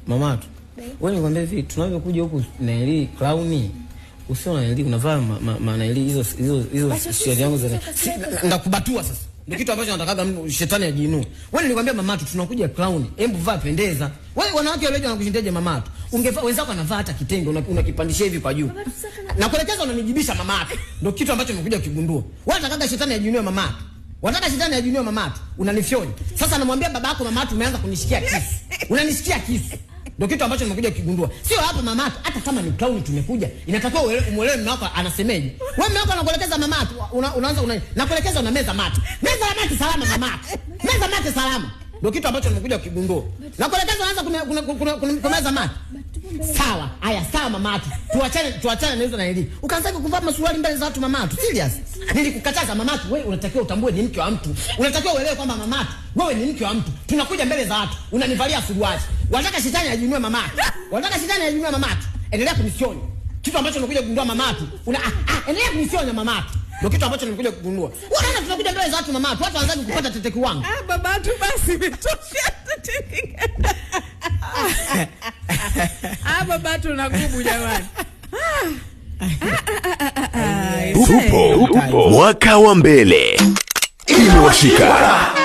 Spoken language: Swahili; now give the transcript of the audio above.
Mama tu. Wewe nikwambia hivi tunavyokuja huku na ile clown usio na ile unavaa maana ile hizo shati yangu za ndakubatua sasa. Ndio kitu ambacho natakaga shetani ajinue. Wewe nilikwambia mama tu tunakuja clown. Hebu vaa pendeza. Wewe wanawake wale wanakushindaje mama tu? Ungevaa wenzako anavaa hata kitenge unakipandisha hivi kwa juu. Na kuelekeza unanijibisha mama tu. Ndio kitu ambacho nimekuja kukigundua. Wewe unataka shetani ajinue mama tu. Unataka shetani ajinue mama tu. Unanifyonya. Sasa namwambia babako mama tu umeanza kunishikia kisu. Unanishikia kisu. Ndio kitu ambacho nimekuja kukigundua. Sio hapa mama tu, hata kama ni clown tumekuja, inatakiwa umuelewe mume wako anasemeje. Wewe mume wako anakuelekeza mama tu, unaanza nakuelekeza una meza mate. Meza mate salama mama. Meza mate salama. Ndio kitu ambacho nimekuja kukigundua. Nakuelekeza unaanza kumeza mate. Sawa. Haya sawa mama tu. Tuachane na hizo na hili. Ukaanza kuvaa masuruali mbele za watu mama tu. Serious. Nilikukataza mama tu, wewe unatakiwa utambue ni mke wa mtu. Unatakiwa uelewe kwamba mama tu, wewe ni mke wa mtu. Tunakuja mbele za watu. Unanivalia suruali. Wanataka shetani ajinue mama tu. Wanataka shetani ajinue mama tu. Endelea kumisionya. Kitu ambacho nimekuja kugundua mama tu. Endelea kumisionya mama tu. Ndio kitu ambacho nimekuja kugundua. Unaona tunakuja mbele za watu mama tu. Watu wanaanza kupata teteki wangu. Baba tu basi imetosha teteki. Baba tu nakubu jamani. Tupo mwaka wa mbele. Imewashika.